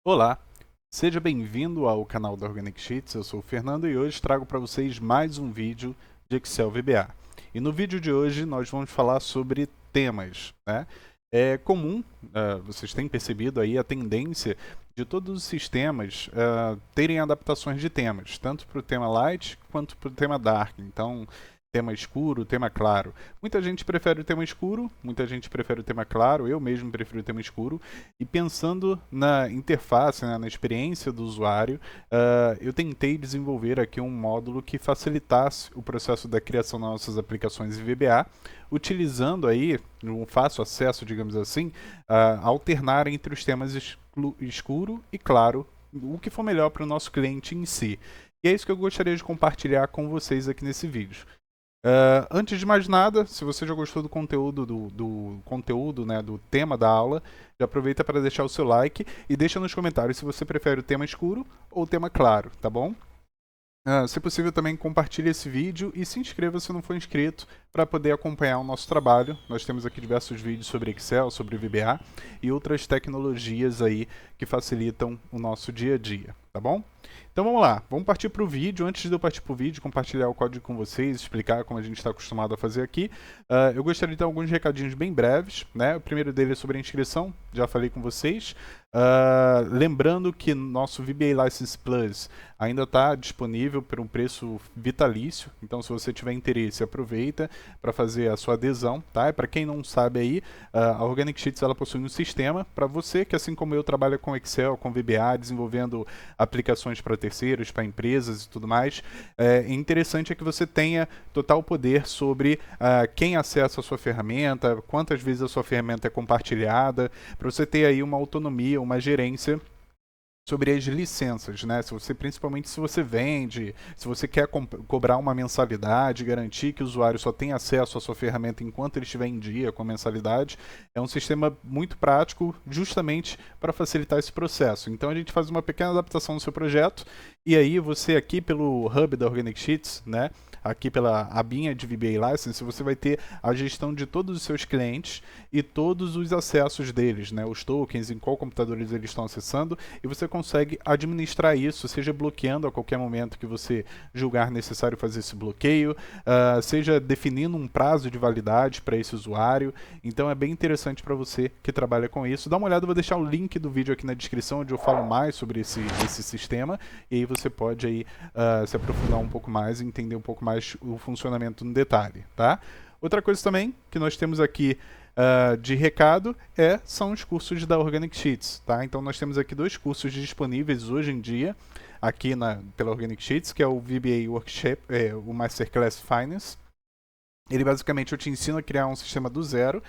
Olá, seja bem-vindo ao canal da Organic Sheets. Eu sou o Fernando e hoje trago para vocês mais um vídeo de Excel VBA. E no vídeo de hoje nós vamos falar sobre temas, né? É comum, vocês têm percebido aí a tendência de todos os sistemas terem adaptações de temas, tanto para o tema Light quanto para o tema Dark. Então, tema escuro, tema claro. Muita gente prefere o tema escuro, muita gente prefere o tema claro, eu mesmo prefiro o tema escuro. E pensando na interface, né, na experiência do usuário, eu tentei desenvolver aqui um módulo que facilitasse o processo da criação das nossas aplicações em VBA, utilizando aí um fácil acesso, digamos assim, alternar entre os temas escuro e claro, o que for melhor para o nosso cliente em si. E é isso que eu gostaria de compartilhar com vocês aqui nesse vídeo. Antes de mais nada, se você já gostou do conteúdo conteúdo, né, do tema da aula, já aproveita para deixar o seu like e deixa nos comentários se você prefere o tema escuro ou o tema claro, tá bom? Se possível, também compartilhe esse vídeo e se inscreva se não for inscrito para poder acompanhar o nosso trabalho. Nós temos aqui diversos vídeos sobre Excel, sobre VBA e outras tecnologias aí que facilitam o nosso dia a dia, tá bom? Então vamos lá, vamos partir para o vídeo. Antes de eu partir para o vídeo, compartilhar o código com vocês, explicar como a gente está acostumado a fazer aqui, eu gostaria de dar alguns recadinhos bem breves, né? O primeiro deles é sobre a inscrição, já falei com vocês. Lembrando que nosso VBA License Plus ainda está disponível por um preço vitalício, então se você tiver interesse, aproveita para fazer a sua adesão, tá? E para quem não sabe aí, a Organic Sheets ela possui um sistema para você que, assim como eu, trabalha com Excel, com VBA, desenvolvendo aplicações para terceiros, para empresas e tudo mais. Interessante é que você tenha total poder sobre quem acessa a sua ferramenta, quantas vezes a sua ferramenta é compartilhada, para você ter aí uma autonomia, uma gerência sobre as licenças, né? Principalmente se você vende, se você quer cobrar uma mensalidade, garantir que o usuário só tem acesso à sua ferramenta enquanto ele estiver em dia com a mensalidade, é um sistema muito prático justamente para facilitar esse processo. Então a gente faz uma pequena adaptação no seu projeto e aí você aqui pelo hub da Organic Sheets, né? Aqui pela abinha de VBA License, você vai ter a gestão de todos os seus clientes e todos os acessos deles, né? Os tokens, em qual computador eles estão acessando, e você consegue administrar isso, seja bloqueando a qualquer momento que você julgar necessário fazer esse bloqueio, seja definindo um prazo de validade para esse usuário. Então é bem interessante para você que trabalha com isso. Dá uma olhada, eu vou deixar o link do vídeo aqui na descrição, onde eu falo mais sobre esse sistema, e aí você pode aí, se aprofundar um pouco mais e entender um pouco mais o funcionamento no detalhe, tá? Outra coisa também que nós temos aqui de recado são os cursos da Organic Sheets, tá? Então nós temos aqui 2 cursos disponíveis hoje em dia aqui pela Organic Sheets, que é o VBA Workshop, o Masterclass Finance. Ele basicamente eu te ensino a criar um sistema do zero,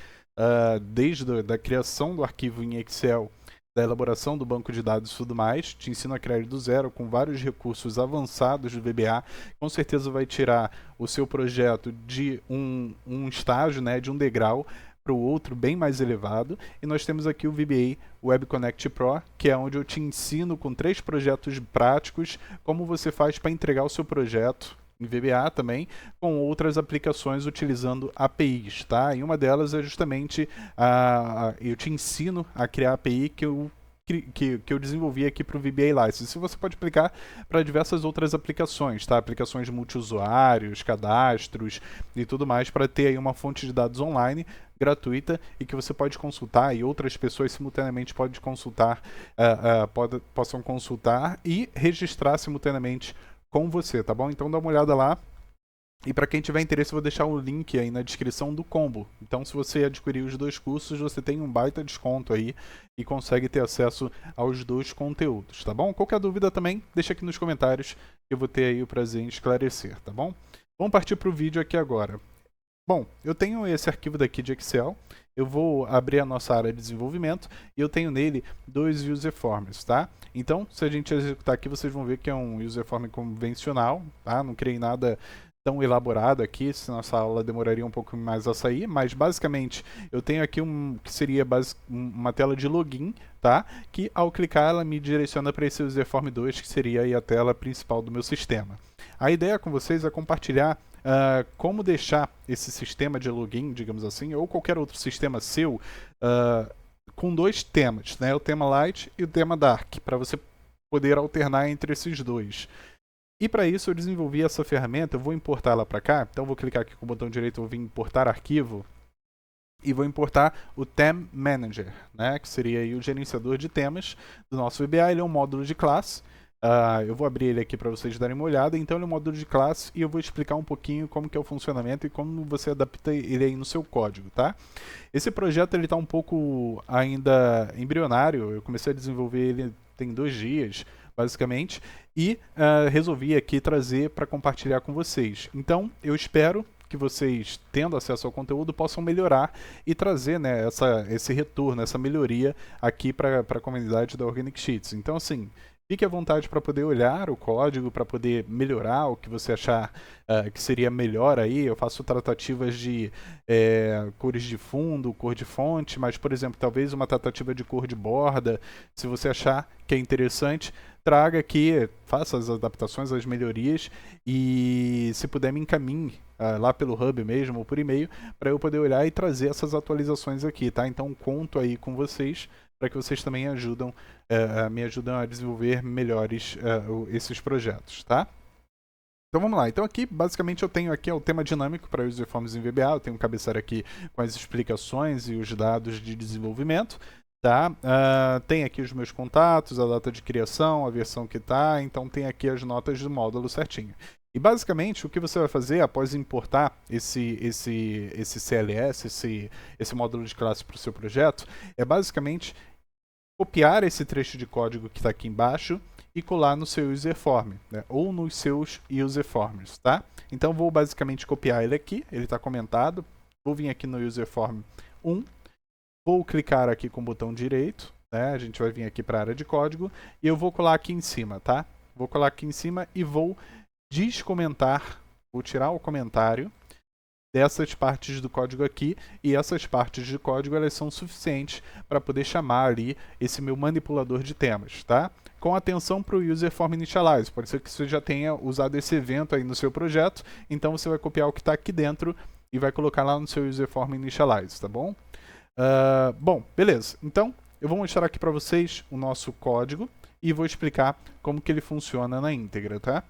desde da criação do arquivo em Excel, da elaboração do banco de dados e tudo mais, te ensino a criar ele do zero com vários recursos avançados do VBA, com certeza vai tirar o seu projeto de um estágio, né, de um degrau para o outro bem mais elevado. E nós temos aqui o VBA Web Connect Pro, que é onde eu te ensino com 3 projetos práticos como você faz para entregar o seu projeto em VBA também, com outras aplicações utilizando APIs, tá? E uma delas é justamente eu te ensino a criar a API que eu desenvolvi aqui para o VBA License. Você pode aplicar para diversas outras aplicações, tá? Aplicações de multiusuários, cadastros e tudo mais, para ter aí uma fonte de dados online gratuita e que você pode consultar e outras pessoas simultaneamente podem consultar, possam consultar e registrar simultaneamente com você, tá bom? Então dá uma olhada lá. E para quem tiver interesse, eu vou deixar o link aí na descrição do combo. Então, se você adquirir os 2 cursos, você tem um baita desconto aí e consegue ter acesso aos 2 conteúdos, tá bom? Qualquer dúvida também, deixa aqui nos comentários que eu vou ter aí o prazer em esclarecer, tá bom? Vamos partir para o vídeo aqui agora. Bom, eu tenho esse arquivo daqui de Excel, eu vou abrir a nossa área de desenvolvimento e eu tenho nele 2 userforms, tá? Então, se a gente executar aqui, vocês vão ver que é um userform convencional, tá? Não criei nada tão elaborado aqui, se nossa aula demoraria um pouco mais a sair, mas basicamente eu tenho aqui que seria uma tela de login, tá? Que ao clicar ela me direciona para esse userform 2, que seria aí a tela principal do meu sistema. A ideia com vocês é compartilhar como deixar esse sistema de login, digamos assim, ou qualquer outro sistema seu, com dois temas, né? O tema Light e o tema Dark, para você poder alternar entre esses dois. E para isso eu desenvolvi essa ferramenta, eu vou importar ela para cá, então eu vou clicar aqui com o botão direito, eu vou vir importar arquivo, e vou importar o Theme Manager, né, que seria aí o gerenciador de temas do nosso VBA. Ele é um módulo de classe. Eu vou abrir ele aqui para vocês darem uma olhada. Então ele é um módulo de classe e eu vou explicar um pouquinho como que é o funcionamento e como você adapta ele aí no seu código, tá? Esse projeto ele está um pouco ainda embrionário. Eu comecei a desenvolver ele tem 2 dias, basicamente, e resolvi aqui trazer para compartilhar com vocês. Então eu espero que vocês, tendo acesso ao conteúdo, possam melhorar e trazer, né, esse retorno, essa melhoria aqui para a comunidade da Organic Sheets. Então, assim, fique à vontade para poder olhar o código, para poder melhorar o que você achar que seria melhor aí. Eu faço tratativas de cores de fundo, cor de fonte, mas, por exemplo, talvez uma tratativa de cor de borda. Se você achar que é interessante, traga aqui, faça as adaptações, as melhorias e, se puder, me encaminhe lá pelo Hub mesmo ou por e-mail para eu poder olhar e trazer essas atualizações aqui, tá? Então conto aí com vocês para que vocês também me ajudam a desenvolver melhores esses projetos, tá? Então vamos lá. Então aqui basicamente eu tenho aqui o tema dinâmico para User Forms em VBA. Eu tenho um cabeçalho aqui com as explicações e os dados de desenvolvimento. Tá? Tem aqui os meus contatos, a data de criação, a versão que está, então tem aqui as notas do módulo certinho. E basicamente o que você vai fazer após importar esse CLS, esse módulo de classe para o seu projeto, é basicamente copiar esse trecho de código que está aqui embaixo e colar no seu user form, né? Ou nos seus user forms, tá? Então vou basicamente copiar ele aqui, ele está comentado, vou vir aqui no user form 1, vou clicar aqui com o botão direito, né? A gente vai vir aqui para a área de código e eu vou colar aqui em cima, tá? Vou colar aqui em cima e vou descomentar, vou tirar o comentário dessas partes do código aqui, e essas partes de código elas são suficientes para poder chamar ali esse meu manipulador de temas, tá? Com atenção para o User Form Initialize, pode ser que você já tenha usado esse evento aí no seu projeto, então você vai copiar o que está aqui dentro e vai colocar lá no seu User Form Initialize, tá bom? Bom, beleza. Então, eu vou mostrar aqui para vocês o nosso código e vou explicar como que ele funciona na íntegra, tá?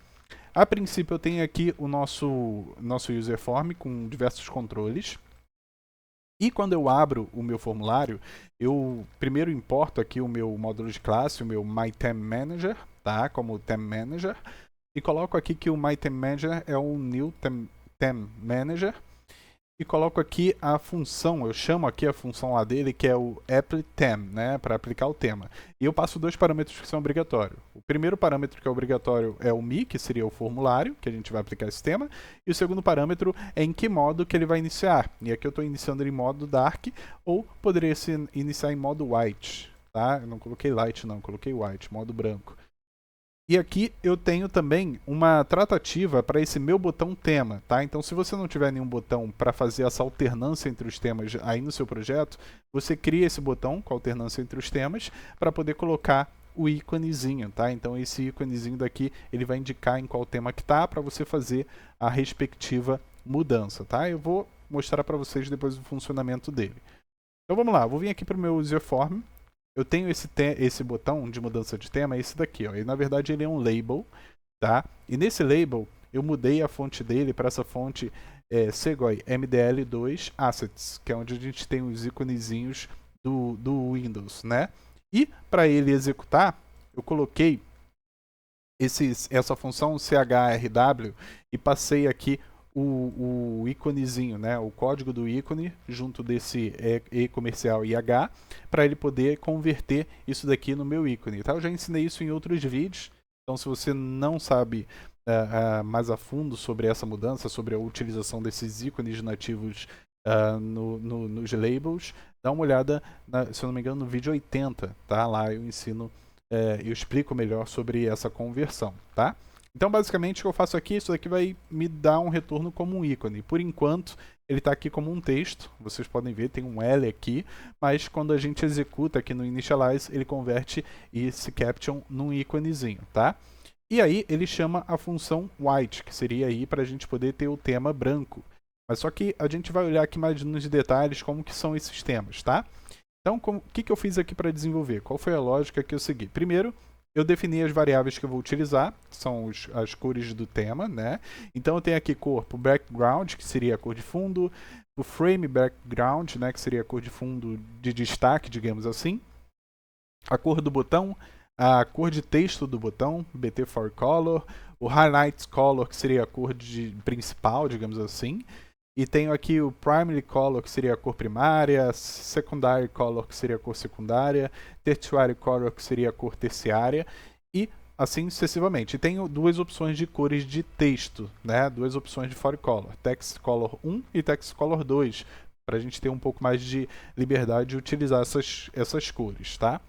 A princípio, eu tenho aqui o nosso user form com diversos controles. E quando eu abro o meu formulário, eu primeiro importo aqui o meu módulo de classe, o meu MyThemeManager, tá? Como Theme Manager. E coloco aqui que o MyThemeManager é o New Theme Manager. E coloco aqui a função, eu chamo aqui a função lá dele, que é o applyTheme, né, para aplicar o tema. E eu passo 2 parâmetros que são obrigatórios. O primeiro parâmetro que é obrigatório é o me, que seria o formulário, que a gente vai aplicar esse tema. E o segundo parâmetro é em que modo que ele vai iniciar. E aqui eu estou iniciando em modo dark, ou poderia se iniciar em modo white, tá? Eu não coloquei light não, coloquei white, modo branco. E aqui eu tenho também uma tratativa para esse meu botão tema, tá? Então, se você não tiver nenhum botão para fazer essa alternância entre os temas aí no seu projeto, você cria esse botão com alternância entre os temas para poder colocar o íconezinho, tá? Então, esse íconezinho daqui, ele vai indicar em qual tema que tá para você fazer a respectiva mudança, tá? Eu vou mostrar para vocês depois o funcionamento dele. Então, vamos lá. Vou vir aqui para o meu user form. Eu tenho esse botão de mudança de tema, esse daqui, ó. E na verdade ele é um label, tá? E nesse label eu mudei a fonte dele para essa fonte Segoy MDL2 Assets, que é onde a gente tem os íconezinhos do Windows, né? E para ele executar, eu coloquei essa função CHRW e passei aqui o íconezinho, né, o código do ícone junto desse e-comercial IH para ele poder converter isso daqui no meu ícone, tá? Eu já ensinei isso em outros vídeos, então se você não sabe mais a fundo sobre essa mudança, sobre a utilização desses ícones nativos nos labels, dá uma olhada, se eu não me engano, no vídeo 80, tá? Lá eu ensino, eu explico melhor sobre essa conversão, tá? Então, basicamente, o que eu faço aqui, isso daqui vai me dar um retorno como um ícone. Por enquanto, ele está aqui como um texto. Vocês podem ver, tem um L aqui. Mas quando a gente executa aqui no Initialize, ele converte esse caption num íconezinho, tá? E aí, ele chama a função white, que seria aí para a gente poder ter o tema branco. Mas só que a gente vai olhar aqui mais nos detalhes como que são esses temas, tá? Então, o que eu fiz aqui para desenvolver? Qual foi a lógica que eu segui? Primeiro, eu defini as variáveis que eu vou utilizar, que são as cores do tema, né? Então eu tenho aqui cor para o background, que seria a cor de fundo, o frame background, né, que seria a cor de fundo de destaque, digamos assim, a cor do botão, a cor de texto do botão, BT for Color, o highlight color, que seria a cor principal, digamos assim, e tenho aqui o primary color, que seria a cor primária, secondary color, que seria a cor secundária, tertiary color, que seria a cor terciária, e assim sucessivamente. E tenho duas opções de cores de texto, né? Duas opções de font color, text color 1 e text color 2, para a gente ter um pouco mais de liberdade de utilizar essas cores, tá?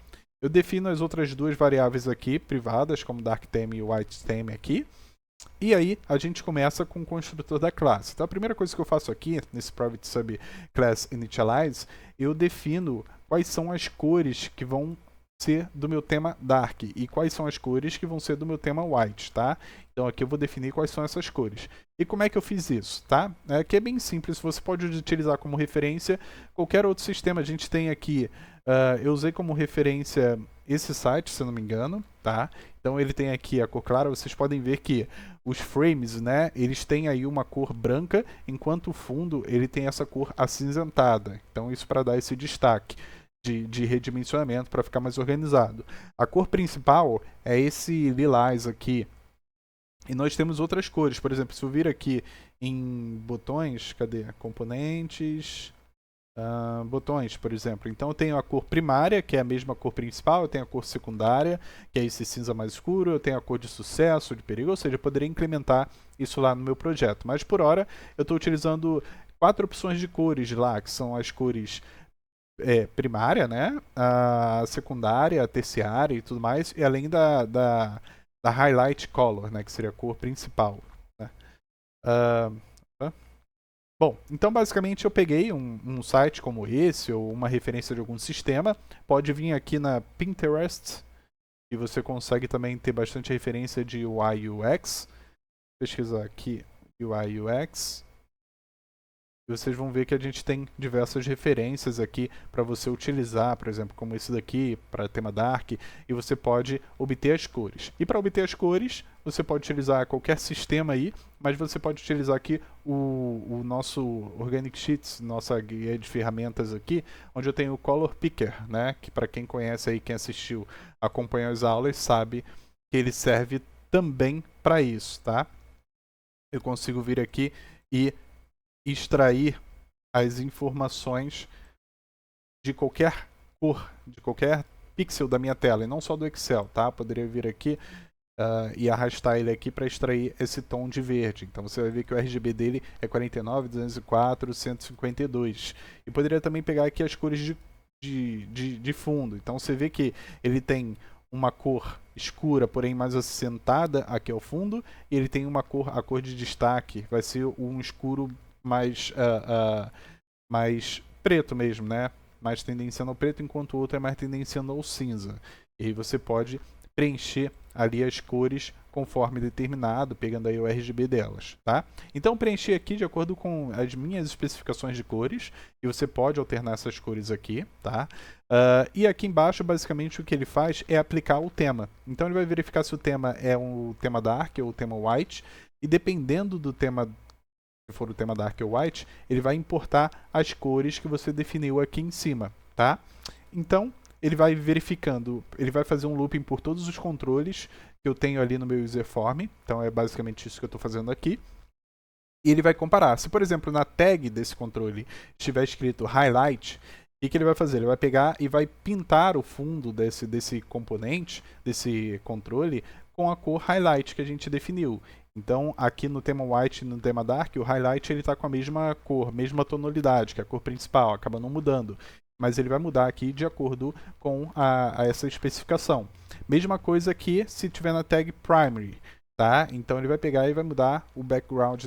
Eu defino as outras duas variáveis aqui, privadas, como dark theme e white theme aqui. E aí a gente começa com o construtor da classe. Então a primeira coisa que eu faço aqui, nesse private sub class initialize, eu defino quais são as cores que vão ser do meu tema dark e quais são as cores que vão ser do meu tema white, tá? Então aqui eu vou definir quais são essas cores. E como é que eu fiz isso, tá? Aqui é bem simples, você pode utilizar como referência qualquer outro sistema. A gente tem aqui, eu usei como referência esse site, se eu não me engano, tá? Então ele tem aqui a cor clara, vocês podem ver que os frames, né, eles têm aí uma cor branca, enquanto o fundo ele tem essa cor acinzentada. Então isso para dar esse destaque de redimensionamento, para ficar mais organizado. A cor principal é esse lilás aqui. E nós temos outras cores, por exemplo, se eu vir aqui em botões, cadê? Componentes... botões, por exemplo. Então eu tenho a cor primária, que é a mesma cor principal, eu tenho a cor secundária, que é esse cinza mais escuro, eu tenho a cor de sucesso, de perigo, ou seja, eu poderia implementar isso lá no meu projeto. Mas por hora eu estou utilizando 4 opções de cores lá, que são as cores primária, né? A secundária, a terciária e tudo mais, e além da highlight color, né? Que seria a cor principal. Né? Bom, então basicamente eu peguei um site como esse, ou uma referência de algum sistema, pode vir aqui na Pinterest, e você consegue também ter bastante referência de UI UX. Vou pesquisar aqui UI UX. E vocês vão ver que a gente tem diversas referências aqui para você utilizar, por exemplo, como esse daqui, para tema Dark, e você pode obter as cores. E para obter as cores, você pode utilizar qualquer sistema aí, mas você pode utilizar aqui o nosso Organic Sheets, nossa guia de ferramentas aqui, onde eu tenho o Color Picker, né? Que para quem conhece aí, quem assistiu, acompanhou as aulas, sabe que ele serve também para isso, tá? Eu consigo vir aqui e extrair as informações de qualquer cor, de qualquer pixel da minha tela, e não só do Excel, tá? Poderia vir aqui e arrastar ele aqui para extrair esse tom de verde. Então você vai ver que o RGB dele é 49, 204, 152. E poderia também pegar aqui as cores de fundo. Então você vê que ele tem uma cor escura, porém mais acinzentada aqui ao fundo, e ele tem a cor de destaque, vai ser um escuro mais preto mesmo, né? Mais tendenciando ao preto, enquanto o outro é mais tendenciando ao cinza. E aí você pode preencher ali as cores conforme determinado, pegando aí o RGB delas, tá? Então preenchi aqui de acordo com as minhas especificações de cores, e você pode alternar essas cores aqui, tá? E aqui embaixo, basicamente, o que ele faz é aplicar o tema. Então ele vai verificar se o tema é um tema dark ou o tema white, e dependendo do tema, se for o tema Dark ou White, ele vai importar as cores que você definiu aqui em cima, tá? Então, ele vai verificando, ele vai fazer um looping por todos os controles que eu tenho ali no meu user form, então é basicamente isso que eu estou fazendo aqui. E ele vai comparar. Se, por exemplo, na tag desse controle estiver escrito highlight, o que ele vai fazer? Ele vai pegar e vai pintar o fundo desse componente, desse controle, com a cor highlight que a gente definiu. Então, aqui no tema White e no tema Dark, o Highlight está com a mesma cor, mesma tonalidade, que é a cor principal, acaba não mudando. Mas ele vai mudar aqui de acordo com essa especificação. Mesma coisa aqui se tiver na tag Primary, tá? Então ele vai pegar e vai mudar o background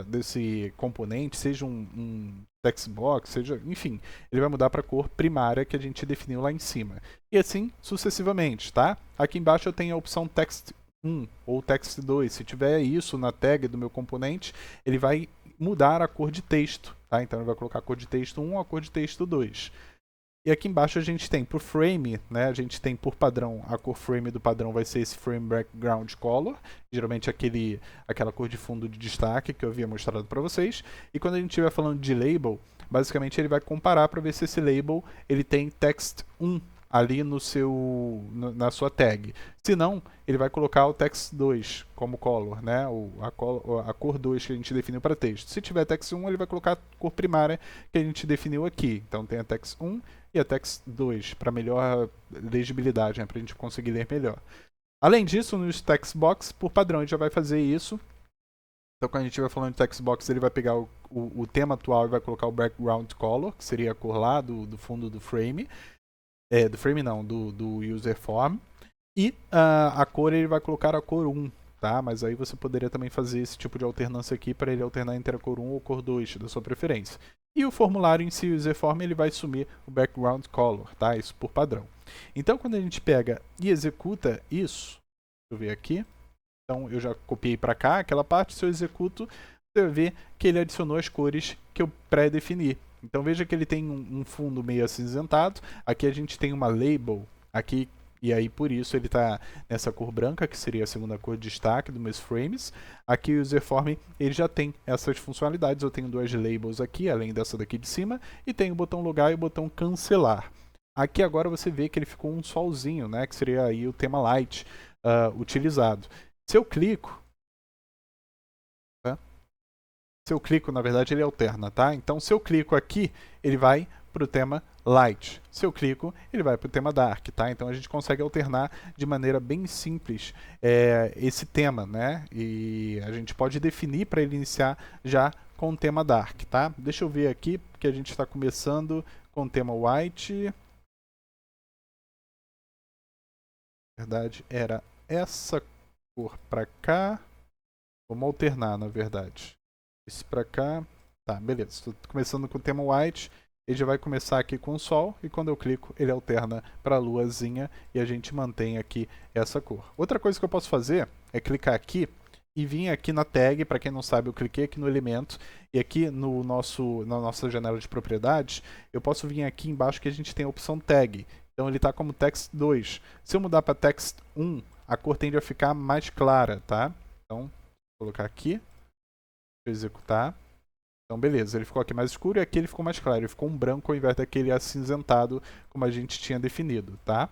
desse componente, seja um text box, seja, enfim, ele vai mudar para a cor primária que a gente definiu lá em cima. E assim sucessivamente, tá? Aqui embaixo eu tenho a opção Text 1 ou text 2, se tiver isso na tag do meu componente, ele vai mudar a cor de texto, tá? Então ele vai colocar a cor de texto 1 ou a cor de texto 2. E aqui embaixo a gente tem por frame, né, a gente tem por padrão, a cor frame do padrão vai ser esse frame background color, geralmente aquela cor de fundo de destaque que eu havia mostrado para vocês. E quando a gente estiver falando de label, basicamente ele vai comparar para ver se esse label ele tem text 1 ali na sua tag. Se não, ele vai colocar o text 2 como color, né? A cor 2 que a gente definiu para texto. Se tiver text 1, ele vai colocar a cor primária que a gente definiu aqui. Então tem a text 1 e a text 2 para melhor legibilidade, né? Para a gente conseguir ler melhor. Além disso, nos text box, por padrão, a gente já vai fazer isso. Então, quando a gente estiver falando de text box, ele vai pegar o tema atual e vai colocar o background color, que seria a cor lá do fundo do frame. Do frame não, do user form. E a cor ele vai colocar a cor 1, tá? Mas aí você poderia também fazer esse tipo de alternância aqui para ele alternar entre a cor 1 ou cor 2, da sua preferência. E o formulário em si, o user form, ele vai assumir o background color, tá? Isso por padrão. Então, quando a gente pega e executa isso, deixa eu ver aqui. Então, eu já copiei para cá aquela parte, se eu executo, você vai ver que ele adicionou as cores que eu pré-defini. Então veja que ele tem um fundo meio acinzentado. Aqui a gente tem uma label aqui, e aí por isso ele está nessa cor branca, que seria a segunda cor de destaque dos meus frames. Aqui o userform ele já tem essas funcionalidades. Eu tenho duas labels aqui, além dessa daqui de cima, e tenho o botão logar e o botão cancelar. Aqui agora você vê que ele ficou um solzinho, né, que seria aí o tema light utilizado. Se eu clico, na verdade, ele alterna, tá? Então, se eu clico aqui, ele vai para o tema Light. Se eu clico, ele vai para o tema Dark, tá? Então, a gente consegue alternar de maneira bem simples esse tema, né? E a gente pode definir para ele iniciar já com o tema Dark, tá? Deixa eu ver aqui, porque a gente está começando com o tema White. Na verdade, era essa cor para cá. Vamos alternar, na verdade. Esse pra cá. Tá, beleza. Estou começando com o tema white. Ele já vai começar aqui com o sol. E quando eu clico, ele alterna para a luazinha. E a gente mantém aqui essa cor. Outra coisa que eu posso fazer é clicar aqui e vir aqui na tag. Para quem não sabe, eu cliquei aqui no elemento. E aqui na nossa janela de propriedades, eu posso vir aqui embaixo que a gente tem a opção tag. Então ele está como text 2. Se eu mudar para text 1, a cor tende a ficar mais clara, tá? Então, vou colocar aqui. Executar. Então beleza, ele ficou aqui mais escuro e aqui ele ficou mais claro, ele ficou um branco ao invés daquele acinzentado como a gente tinha definido, tá?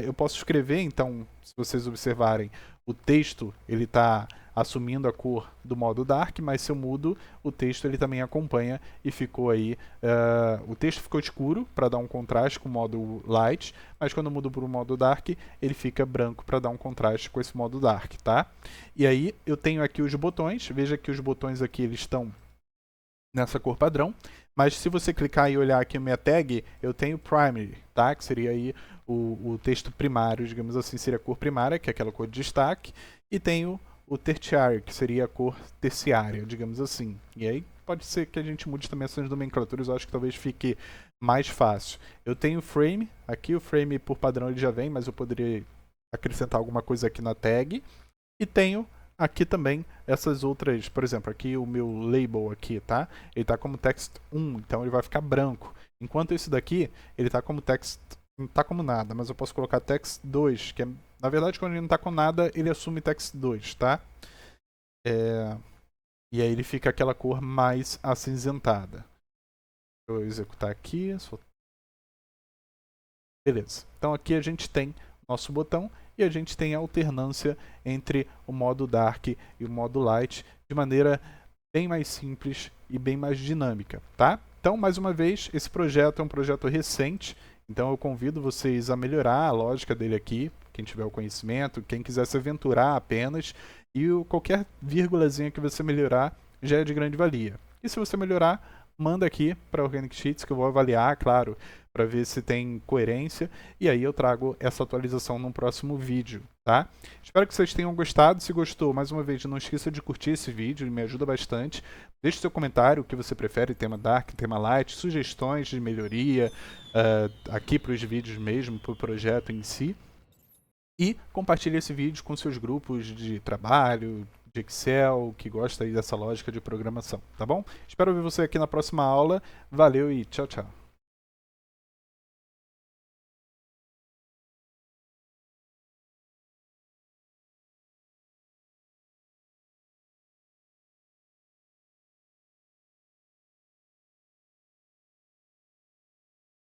Eu posso escrever, então, se vocês observarem, o texto ele está assumindo a cor do modo Dark, mas se eu mudo, o texto ele também acompanha e ficou aí, o texto ficou escuro para dar um contraste com o modo Light, mas quando eu mudo para o modo Dark, ele fica branco para dar um contraste com esse modo Dark, tá? E aí eu tenho aqui os botões, veja que os botões aqui eles estão nessa cor padrão, mas se você clicar e olhar aqui a minha tag, eu tenho primary, tá? Que seria aí o texto primário, digamos assim, seria a cor primária, que é aquela cor de destaque, e tenho o tertiary, que seria a cor terciária, digamos assim. E aí pode ser que a gente mude também essas nomenclaturas, eu acho que talvez fique mais fácil. Eu tenho o frame, aqui o frame por padrão ele já vem, mas eu poderia acrescentar alguma coisa aqui na tag. E tenho aqui também essas outras, por exemplo, aqui o meu label aqui, tá? Ele está como text 1, então ele vai ficar branco. Enquanto esse daqui, ele está como text, não está como nada, mas eu posso colocar text 2, que é, na verdade, quando ele não está com nada, ele assume text 2, tá? E aí ele fica aquela cor mais acinzentada. Deixa eu executar aqui. Beleza. Então aqui a gente tem nosso botão e a gente tem a alternância entre o modo Dark e o modo Light de maneira bem mais simples e bem mais dinâmica, tá? Então, mais uma vez, esse projeto é um projeto recente, então eu convido vocês a melhorar a lógica dele aqui, quem tiver o conhecimento, quem quiser se aventurar apenas, e qualquer vírgulazinha que você melhorar já é de grande valia. E se você melhorar, manda aqui para a Organic Sheets que eu vou avaliar, claro, para ver se tem coerência, e aí eu trago essa atualização num próximo vídeo, tá? Espero que vocês tenham gostado. Se gostou, mais uma vez, não esqueça de curtir esse vídeo, ele me ajuda bastante. Deixe seu comentário, o que você prefere, tema Dark, tema Light, sugestões de melhoria, aqui para os vídeos mesmo, para o projeto em si. E compartilhe esse vídeo com seus grupos de trabalho, de Excel, que gosta aí dessa lógica de programação, tá bom? Espero ver você aqui na próxima aula. Valeu e tchau, tchau.